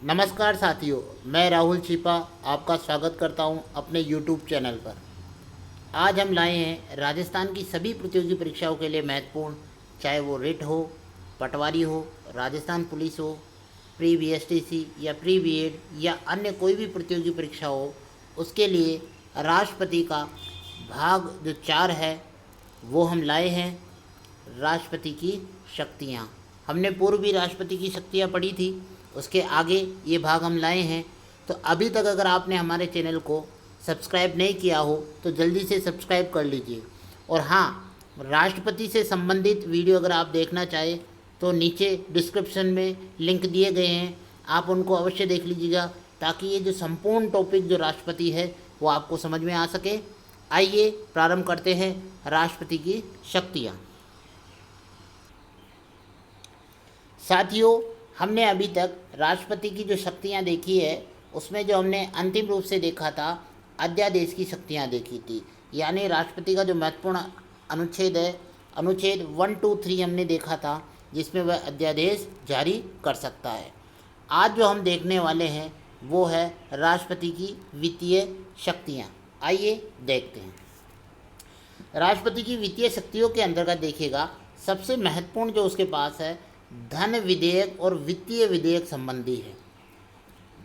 नमस्कार साथियों, मैं राहुल छिपा आपका स्वागत करता हूं अपने YouTube चैनल पर। आज हम लाए हैं राजस्थान की सभी प्रतियोगी परीक्षाओं के लिए महत्वपूर्ण, चाहे वो रिट हो, पटवारी हो, राजस्थान पुलिस हो, प्री बीएसटीसी या प्री बीएड या अन्य कोई भी प्रतियोगी परीक्षा हो, उसके लिए राष्ट्रपति का भाग जो 4 है वो हम लाए हैं। राष्ट्रपति की शक्तियाँ, हमने पूर्व भी राष्ट्रपति की शक्तियाँ पढ़ी थी, उसके आगे ये भाग हम लाए हैं। तो अभी तक अगर आपने हमारे चैनल को सब्सक्राइब नहीं किया हो तो जल्दी से सब्सक्राइब कर लीजिए। और हाँ, राष्ट्रपति से संबंधित वीडियो अगर आप देखना चाहें तो नीचे डिस्क्रिप्शन में लिंक दिए गए हैं, आप उनको अवश्य देख लीजिएगा ताकि ये जो संपूर्ण टॉपिक जो राष्ट्रपति है वो आपको समझ में आ सके। आइए प्रारंभ करते हैं राष्ट्रपति की शक्तियाँ। साथियों, हमने अभी तक राष्ट्रपति की जो शक्तियाँ देखी है उसमें जो हमने अंतिम रूप से देखा था अध्यादेश की शक्तियाँ देखी थी, यानी राष्ट्रपति का जो महत्वपूर्ण अनुच्छेद है, अनुच्छेद 1, 2, 3 हमने देखा था जिसमें वह अध्यादेश जारी कर सकता है। आज जो हम देखने वाले हैं वो है राष्ट्रपति की वित्तीय शक्तियाँ। आइए देखते हैं। राष्ट्रपति की वित्तीय शक्तियों के अंतर्गत देखिएगा, सबसे महत्वपूर्ण जो उसके पास है धन विधेयक और वित्तीय विधेयक संबंधी है।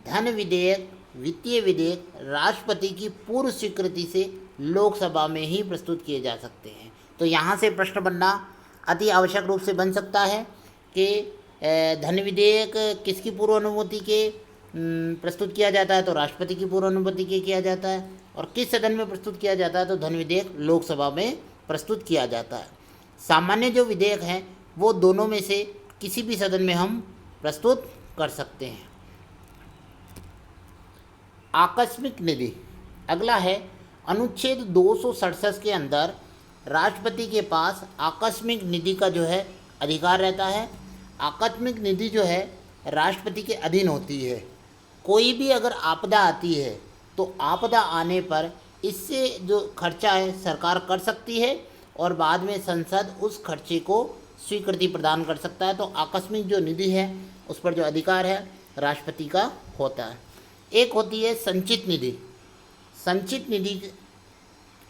धन विधेयक, वित्तीय विधेयक राष्ट्रपति की पूर्व स्वीकृति से लोकसभा में ही प्रस्तुत किए जा सकते हैं। तो यहाँ से प्रश्न बनना अति आवश्यक रूप से बन सकता है कि धन विधेयक किसकी पूर्व अनुमति के प्रस्तुत किया जाता है, तो राष्ट्रपति की पूर्व अनुमति के किया जाता है। और किस सदन में प्रस्तुत किया जाता है, तो धन विधेयक लोकसभा में प्रस्तुत किया जाता है। सामान्य जो विधेयक हैं वो दोनों में से किसी भी सदन में हम प्रस्तुत कर सकते हैं। आकस्मिक निधि अगला है। अनुच्छेद 267 के अंदर राष्ट्रपति के पास आकस्मिक निधि का जो है अधिकार रहता है। आकस्मिक निधि जो है राष्ट्रपति के अधीन होती है। कोई भी अगर आपदा आती है तो आपदा आने पर इससे जो खर्चा है सरकार कर सकती है और बाद में संसद उस खर्चे को स्वीकृति प्रदान कर सकता है। तो आकस्मिक जो निधि है उस पर जो अधिकार है राष्ट्रपति का होता है। एक होती है संचित निधि। संचित निधि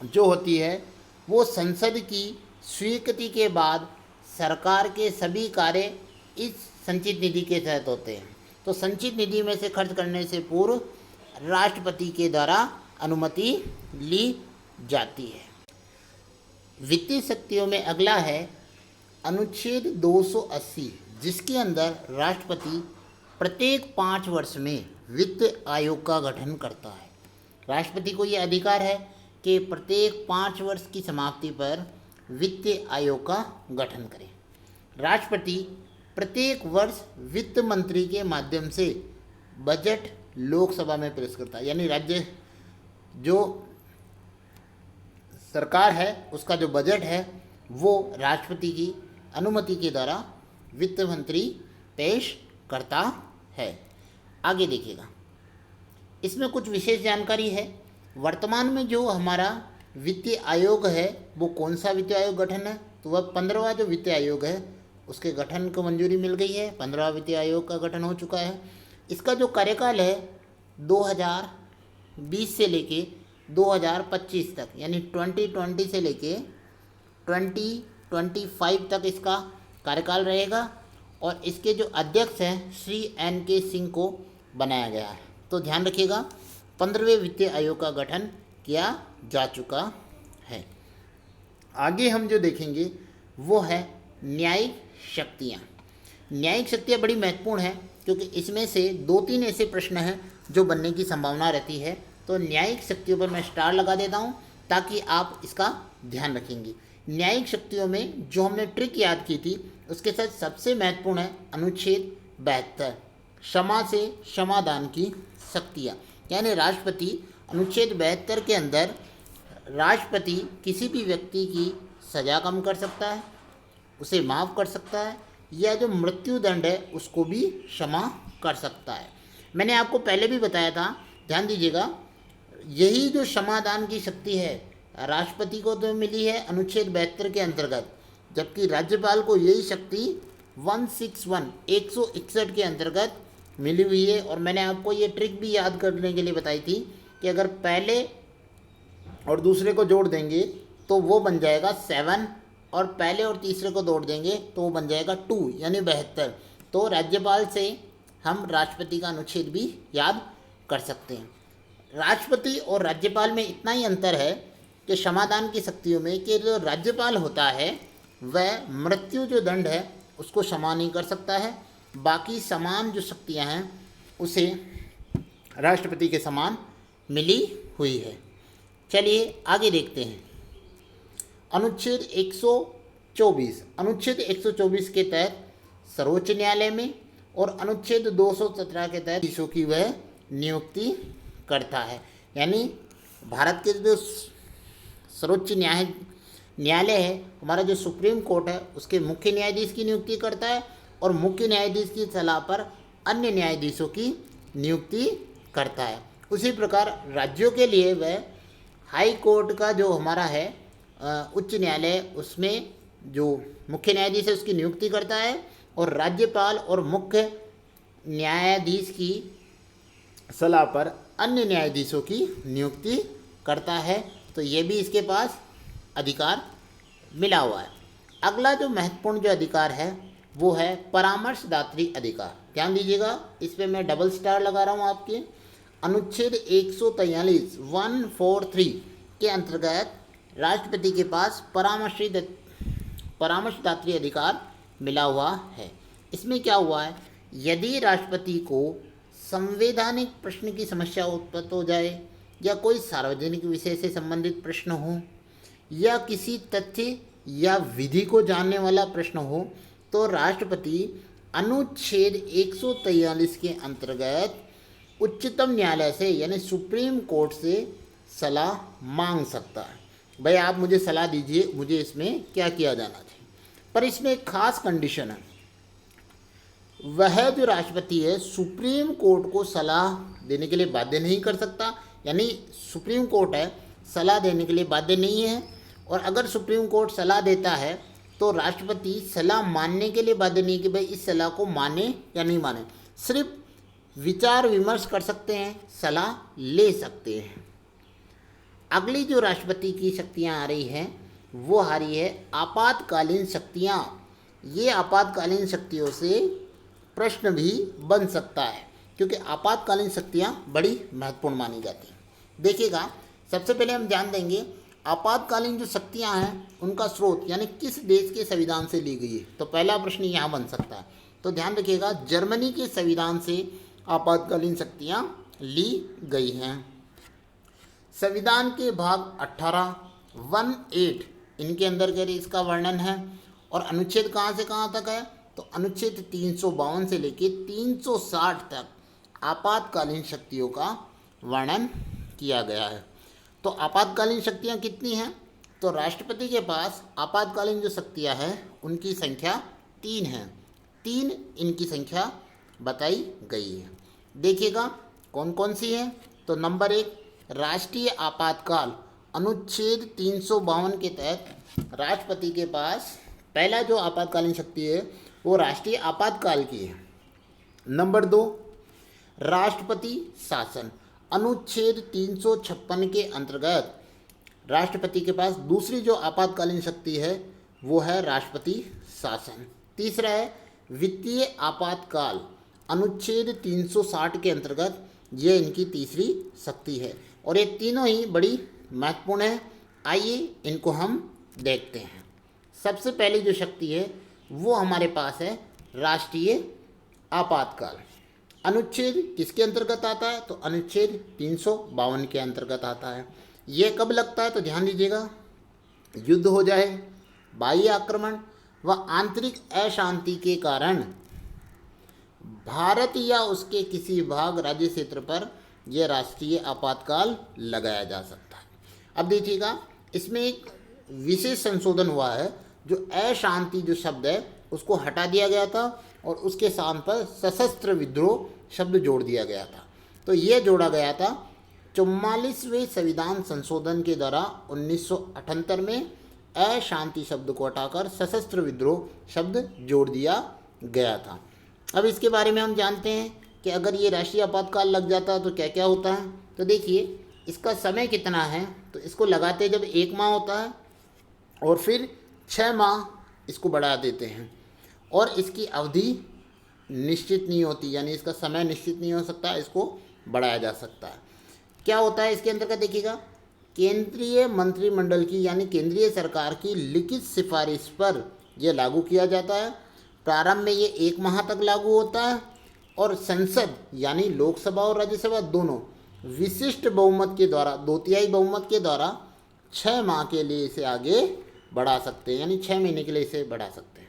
जो होती है वो संसद की स्वीकृति के बाद सरकार के सभी कार्य इस संचित निधि के तहत होते हैं। तो संचित निधि में से खर्च करने से पूर्व राष्ट्रपति के द्वारा अनुमति ली जाती है। वित्तीय शक्तियों में अगला है अनुच्छेद 280, जिसके अंदर राष्ट्रपति प्रत्येक 5 वर्ष में वित्त आयोग का गठन करता है। राष्ट्रपति को ये अधिकार है कि प्रत्येक 5 वर्ष की समाप्ति पर वित्त आयोग का गठन करें। राष्ट्रपति प्रत्येक वर्ष वित्त मंत्री के माध्यम से बजट लोकसभा में पेश करता है, यानी राज्य जो सरकार है उसका जो बजट है वो राष्ट्रपति की अनुमति के द्वारा वित्त मंत्री पेश करता है। आगे देखिएगा, इसमें कुछ विशेष जानकारी है। वर्तमान में जो हमारा वित्तीय आयोग है वो कौन सा वित्तीय आयोग गठन है, तो वह 15वां जो वित्तीय आयोग है उसके गठन को मंजूरी मिल गई है। 15वां वित्तीय आयोग का गठन हो चुका है। इसका जो कार्यकाल है 2020 से लेके 2025 तक, यानी 2020 से लेके 2025 तक इसका कार्यकाल रहेगा। और इसके जो अध्यक्ष हैं श्री NK सिंह को बनाया गया है। तो ध्यान रखिएगा, 15वें वित्तीय आयोग का गठन किया जा चुका है। आगे हम जो देखेंगे वो है न्यायिक शक्तियाँ। न्यायिक शक्तियाँ बड़ी महत्वपूर्ण हैं क्योंकि इसमें से 2-3 ऐसे प्रश्न हैं जो बनने की संभावना रहती है। तो न्यायिक शक्तियों पर मैं स्टार लगा देता हूँ ताकि आप इसका ध्यान रखेंगे। न्यायिक शक्तियों में जो हमने ट्रिक याद की थी उसके साथ सबसे महत्वपूर्ण है अनुच्छेद 72, क्षमा से क्षमादान की शक्तियाँ। यानी राष्ट्रपति अनुच्छेद 72 के अंदर राष्ट्रपति किसी भी व्यक्ति की सज़ा कम कर सकता है, उसे माफ़ कर सकता है, या जो मृत्युदंड है उसको भी क्षमा कर सकता है। मैंने आपको पहले भी बताया था, ध्यान दीजिएगा, यही जो क्षमादान की शक्ति है राष्ट्रपति को तो मिली है अनुच्छेद 72 के अंतर्गत, जबकि राज्यपाल को यही शक्ति 161 के अंतर्गत मिली हुई है। और मैंने आपको ये ट्रिक भी याद करने के लिए बताई थी कि अगर पहले और दूसरे को जोड़ देंगे तो वो बन जाएगा 7, और पहले और तीसरे को जोड़ देंगे तो वो बन जाएगा 2, यानी 72। तो राज्यपाल से हम राष्ट्रपति का अनुच्छेद भी याद कर सकते हैं। राष्ट्रपति और राज्यपाल में इतना ही अंतर है कि समाधान की शक्तियों में कि जो राज्यपाल होता है वह मृत्यु जो दंड है उसको क्षमा नहीं कर सकता है, बाकी समान जो शक्तियां हैं उसे राष्ट्रपति के समान मिली हुई है। चलिए आगे देखते हैं। अनुच्छेद 124, अनुच्छेद 124 के तहत सर्वोच्च न्यायालय में और अनुच्छेद 217 के तहत न्यायाधीशों की वह नियुक्ति करता है। यानी भारत के जो सर्वोच्च न्यायालय है, हमारा जो सुप्रीम कोर्ट है, उसके मुख्य न्यायाधीश की नियुक्ति करता है और मुख्य न्यायाधीश की सलाह पर अन्य न्यायाधीशों की नियुक्ति करता है। उसी प्रकार राज्यों के लिए वह हाई कोर्ट का जो हमारा है उच्च न्यायालय, उसमें जो मुख्य न्यायाधीश है उसकी नियुक्ति करता है और राज्यपाल और मुख्य न्यायाधीश की सलाह पर अन्य न्यायाधीशों की नियुक्ति करता है। तो ये भी इसके पास अधिकार मिला हुआ है। अगला जो महत्वपूर्ण जो अधिकार है वो है परामर्शदात्री अधिकार। ध्यान दीजिएगा, इस पर मैं डबल स्टार लगा रहा हूँ आपके। अनुच्छेद 143 143 के अंतर्गत राष्ट्रपति के पास परामर्शदात्री अधिकार मिला हुआ है। इसमें क्या हुआ है, यदि राष्ट्रपति को संवैधानिक प्रश्न की समस्या उत्पन्न हो जाए या कोई सार्वजनिक विषय से संबंधित प्रश्न हो या किसी तथ्य या विधि को जानने वाला प्रश्न हो, तो राष्ट्रपति अनुच्छेद 143 के अंतर्गत उच्चतम न्यायालय से यानी सुप्रीम कोर्ट से सलाह मांग सकता है। भाई आप मुझे सलाह दीजिए, मुझे इसमें क्या किया जाना चाहिए। पर इसमें एक खास कंडीशन है, वह जो राष्ट्रपति है सुप्रीम कोर्ट को सलाह देने के लिए बाध्य नहीं कर सकता। यानी सुप्रीम कोर्ट है, सलाह देने के लिए बाध्य नहीं है, और अगर सुप्रीम कोर्ट सलाह देता है तो राष्ट्रपति सलाह मानने के लिए बाध्य नहीं कि भाई इस सलाह को माने या नहीं माने, सिर्फ विचार विमर्श कर सकते हैं, सलाह ले सकते हैं। अगली जो राष्ट्रपति की शक्तियां आ रही हैं वो आ रही है आपातकालीन शक्तियां। ये आपातकालीन शक्तियों से प्रश्न भी बन सकता है, क्योंकि आपातकालीन शक्तियां बड़ी महत्वपूर्ण मानी जाती हैं। देखिएगा, सबसे पहले हम जान देंगे आपातकालीन जो शक्तियां हैं उनका स्रोत यानी किस देश के संविधान से ली गई है। तो पहला प्रश्न यहाँ बन सकता है, तो ध्यान रखिएगा, जर्मनी के संविधान से आपातकालीन शक्तियां ली गई हैं। संविधान के भाग 18 इनके अंदर कह रही इसका वर्णन है। और अनुच्छेद कहाँ से कहाँ तक है, तो अनुच्छेद 352 से लेकर 360 तक आपातकालीन शक्तियों का वर्णन किया गया है। तो आपातकालीन शक्तियाँ कितनी हैं, तो राष्ट्रपति के पास आपातकालीन जो शक्तियाँ हैं उनकी संख्या 3 है। 3 इनकी संख्या बताई गई है। देखिएगा कौन कौन सी है। तो नंबर 1, राष्ट्रीय आपातकाल। अनुच्छेद 352 के तहत राष्ट्रपति के पास पहला जो आपातकालीन शक्ति है वो राष्ट्रीय आपातकाल की है। नंबर 2, राष्ट्रपति शासन। अनुच्छेद 356 के अंतर्गत राष्ट्रपति के पास दूसरी जो आपातकालीन शक्ति है वो है राष्ट्रपति शासन। तीसरा है वित्तीय आपातकाल। अनुच्छेद 360 के अंतर्गत ये इनकी तीसरी शक्ति है, और ये तीनों ही बड़ी महत्वपूर्ण है। आइए इनको हम देखते हैं। सबसे पहली जो शक्ति है वो हमारे पास है राष्ट्रीय आपातकाल। अनुच्छेद किसके अंतर्गत आता है, तो अनुच्छेद 352 के अंतर्गत आता है। ये कब लगता है, तो ध्यान दीजिएगा, युद्ध हो जाए, बाह्य आक्रमण व आंतरिक अशांति के कारण भारत या उसके किसी भाग राज्य क्षेत्र पर यह राष्ट्रीय आपातकाल लगाया जा सकता है। अब देखिएगा, इसमें एक विशेष संशोधन हुआ है, जो अशांति जो शब्द है उसको हटा दिया गया था और उसके स्थान पर सशस्त्र विद्रोह शब्द जोड़ दिया गया था। तो यह जोड़ा गया था 44वें संविधान संशोधन के द्वारा 1978 में अशांति शब्द को हटाकर सशस्त्र विद्रोह शब्द जोड़ दिया गया था। अब इसके बारे में हम जानते हैं कि अगर ये राष्ट्रीय आपातकाल लग जाता है तो क्या क्या होता है। तो देखिए इसका समय कितना है, तो इसको लगाते जब 1 माह होता है और फिर 6 माह इसको बढ़ा देते हैं, और इसकी अवधि निश्चित नहीं होती, यानी इसका समय निश्चित नहीं हो सकता, इसको बढ़ाया जा सकता है। क्या होता है इसके अंदर का देखिएगा, केंद्रीय मंत्रिमंडल की यानी केंद्रीय सरकार की लिखित सिफारिश पर यह लागू किया जाता है। प्रारंभ में ये 1 माह तक लागू होता है और संसद यानी लोकसभा और राज्यसभा दोनों विशिष्ट बहुमत के द्वारा 2/3 बहुमत के द्वारा 6 माह के लिए इसे आगे बढ़ा सकते हैं, यानी 6 महीने के लिए इसे बढ़ा सकते हैं।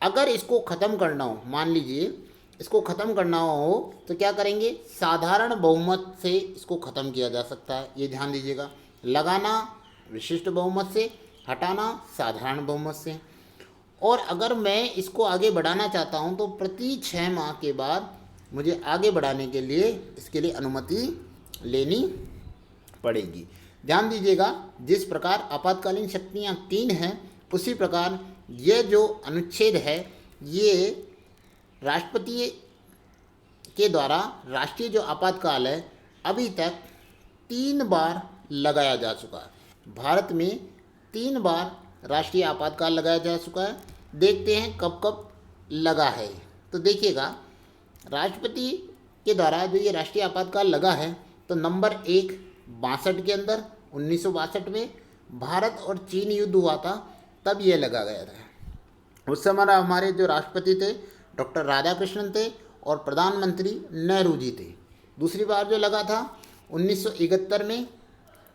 अगर इसको ख़त्म करना हो, मान लीजिए इसको ख़त्म करना हो तो क्या करेंगे, साधारण बहुमत से इसको ख़त्म किया जा सकता है। ये ध्यान दीजिएगा, लगाना विशिष्ट बहुमत से, हटाना साधारण बहुमत से। और अगर मैं इसको आगे बढ़ाना चाहता हूँ तो प्रति 6 माह के बाद मुझे आगे बढ़ाने के लिए इसके लिए अनुमति लेनी पड़ेगी। ध्यान दीजिएगा, जिस प्रकार आपातकालीन शक्तियाँ 3 हैं, उसी प्रकार ये जो अनुच्छेद है ये राष्ट्रपति के द्वारा राष्ट्रीय जो आपातकाल है अभी तक 3 बार लगाया जा चुका है। भारत में 3 बार राष्ट्रीय आपातकाल लगाया जा चुका है। देखते हैं कब कब लगा है। तो देखिएगा, राष्ट्रपति के द्वारा जो ये राष्ट्रीय आपातकाल लगा है तो नंबर 1 62 के अंदर 1962 में भारत और चीन युद्ध हुआ था, तब ये लगा गया था। उस समय हमारे जो राष्ट्रपति थे डॉक्टर राधाकृष्णन थे और प्रधानमंत्री नेहरू जी थे। दूसरी बार जो लगा था 1971 में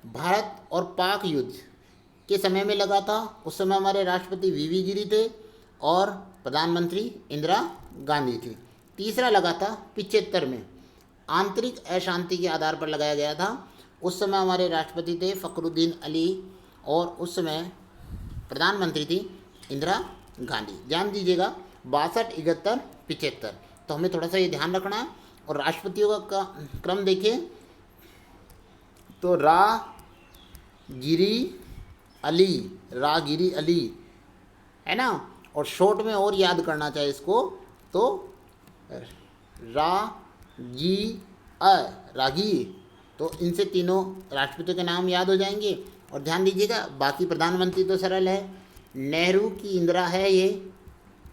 भारत और पाक युद्ध के समय में लगा था। उस समय हमारे राष्ट्रपति वीवी गिरी थे और प्रधानमंत्री इंदिरा गांधी थी। तीसरा लगा था 75 में, आंतरिक अशांति के आधार पर लगाया गया था। उस समय हमारे राष्ट्रपति थे फखरुद्दीन अली और उस समय प्रधानमंत्री थी इंदिरा गांधी। ध्यान दीजिएगा 62, 71, 75, तो हमें थोड़ा सा ये ध्यान रखना है। और राष्ट्रपतियों का क्रम देखिए तो रागिरी अली है ना, और शॉर्ट में और याद करना चाहिए इसको तो रागी, तो इनसे तीनों राष्ट्रपतियों के नाम याद हो जाएंगे। और ध्यान दीजिएगा बाकी प्रधानमंत्री तो सरल है, नेहरू की इंदिरा है ये,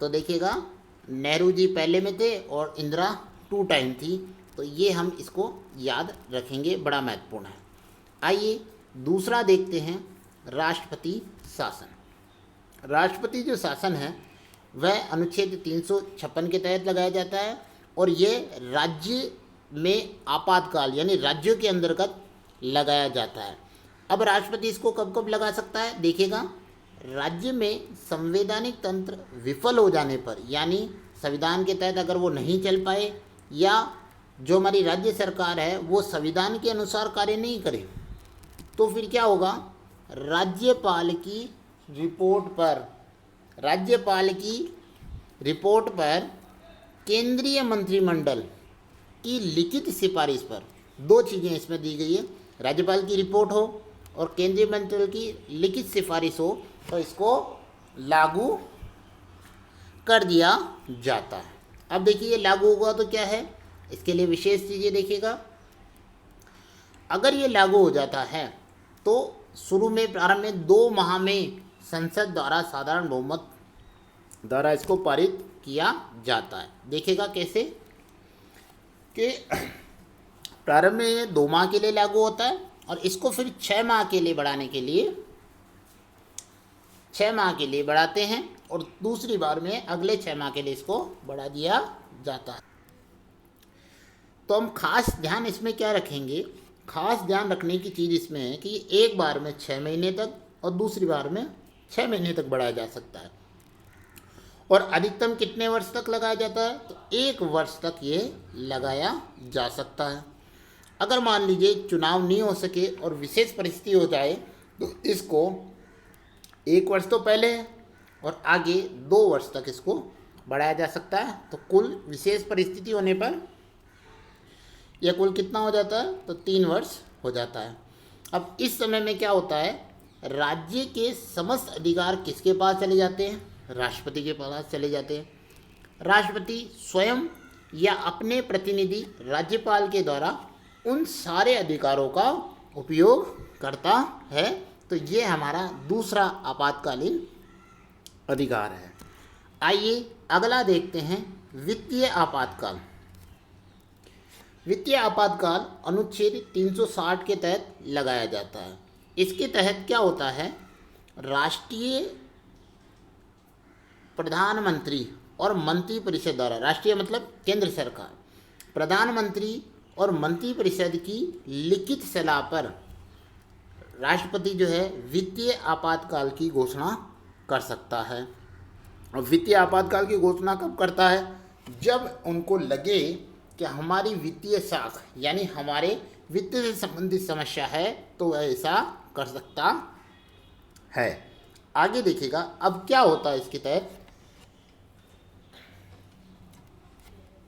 तो देखिएगा नेहरू जी पहले में थे और इंदिरा 2 टाइम थी, तो ये हम इसको याद रखेंगे, बड़ा महत्वपूर्ण है। आइए दूसरा देखते हैं, राष्ट्रपति शासन। राष्ट्रपति जो शासन है वह अनुच्छेद 356 के तहत लगाया जाता है और ये राज्य में आपातकाल यानी राज्यों के अंतर्गत लगाया जाता है। अब राष्ट्रपति इसको कब कब लगा सकता है, देखिएगा राज्य में संवैधानिक तंत्र विफल हो जाने पर, यानी संविधान के तहत अगर वो नहीं चल पाए या जो हमारी राज्य सरकार है वो संविधान के अनुसार कार्य नहीं करे, तो फिर क्या होगा, राज्यपाल की रिपोर्ट पर केंद्रीय मंत्रिमंडल की लिखित सिफारिश पर 2 चीज़ें इसमें दी गई है, राज्यपाल की रिपोर्ट हो और केंद्रीय मंत्रिमंडल की लिखित सिफारिश हो, तो इसको लागू कर दिया जाता है। अब देखिए लागू होगा तो क्या है, इसके लिए विशेष चीज़ें देखिएगा। अगर ये लागू हो जाता है तो शुरू में प्रारंभ में 2 माह में संसद द्वारा साधारण बहुमत द्वारा इसको पारित किया जाता है। देखिएगा कैसे कि प्रारंभ में ये 2 माह के लिए लागू होता है और इसको फिर 6 माह के लिए बढ़ाने के लिए 6 माह के लिए बढ़ाते हैं और दूसरी बार में अगले 6 माह के लिए इसको बढ़ा दिया जाता है। तो हम खास ध्यान इसमें क्या रखेंगे, खास ध्यान रखने की चीज़ इसमें है कि एक बार में 6 महीने तक और दूसरी बार में 6 महीने तक बढ़ाया जा सकता है। और अधिकतम कितने वर्ष तक लगाया जाता है, तो 1 वर्ष तक ये लगाया जा सकता है। अगर मान लीजिए चुनाव नहीं हो सके और विशेष परिस्थिति हो जाए तो इसको 1 वर्ष तो पहले और आगे 2 वर्ष तक इसको बढ़ाया जा सकता है। तो कुल विशेष परिस्थिति होने पर यह कुल कितना हो जाता है, तो 3 वर्ष हो जाता है। अब इस समय में क्या होता है, राज्य के समस्त अधिकार किसके पास चले जाते हैं, राष्ट्रपति के पास चले जाते हैं। राष्ट्रपति स्वयं या अपने प्रतिनिधि राज्यपाल के द्वारा उन सारे अधिकारों का उपयोग करता है। तो ये हमारा दूसरा आपातकालीन अधिकार है। आइए अगला देखते हैं, वित्तीय आपातकाल। वित्तीय आपातकाल अनुच्छेद 360 के तहत लगाया जाता है। इसके तहत क्या होता है, राष्ट्रीय प्रधानमंत्री और मंत्रिपरिषद द्वारा, राष्ट्रीय मतलब केंद्र सरकार, प्रधानमंत्री और मंत्रिपरिषद की लिखित सलाह पर राष्ट्रपति जो है वित्तीय आपातकाल की घोषणा कर सकता है। और वित्तीय आपातकाल की घोषणा कब करता है, जब उनको लगे कि हमारी वित्तीय साख यानी हमारे वित्त से संबंधित समस्या है तो वह ऐसा कर सकता है। आगे देखिएगा अब क्या होता है इसके तहत।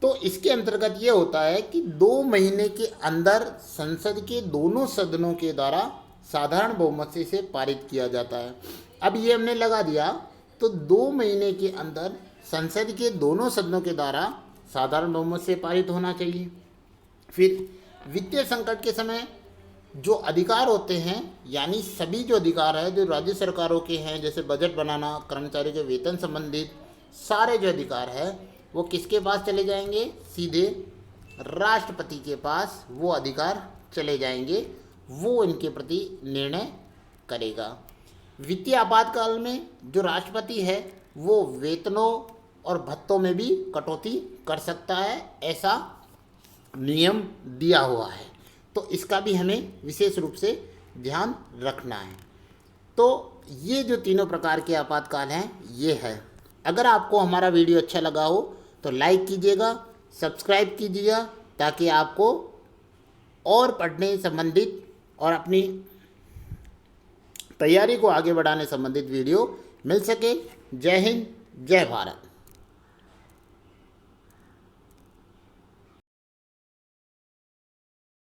तो इसके अंतर्गत ये होता है कि 2 महीने के अंदर संसद के दोनों सदनों के द्वारा साधारण बहुमत से इसे पारित किया जाता है। अब ये हमने लगा दिया, तो 2 महीने के अंदर संसद के दोनों सदनों के द्वारा साधारण बहुमत से पारित होना चाहिए। फिर वित्तीय संकट के समय जो अधिकार होते हैं, यानी सभी जो अधिकार है जो राज्य सरकारों के हैं, जैसे बजट बनाना, कर्मचारी के वेतन संबंधित सारे जो अधिकार है वो किसके पास चले जाएंगे, सीधे राष्ट्रपति के पास वो अधिकार चले जाएंगे, वो इनके प्रति निर्णय करेगा। वित्तीय आपातकाल में जो राष्ट्रपति है वो वेतनों और भत्तों में भी कटौती कर सकता है, ऐसा नियम दिया हुआ है। तो इसका भी हमें विशेष रूप से ध्यान रखना है। तो ये जो तीनों प्रकार के आपातकाल हैं ये है। अगर आपको हमारा वीडियो अच्छा लगा हो तो लाइक कीजिएगा, सब्सक्राइब कीजिएगा, ताकि आपको और पढ़ने संबंधित और अपनी तैयारी को आगे बढ़ाने संबंधित वीडियो मिल सके। जय हिंद, जय भारत।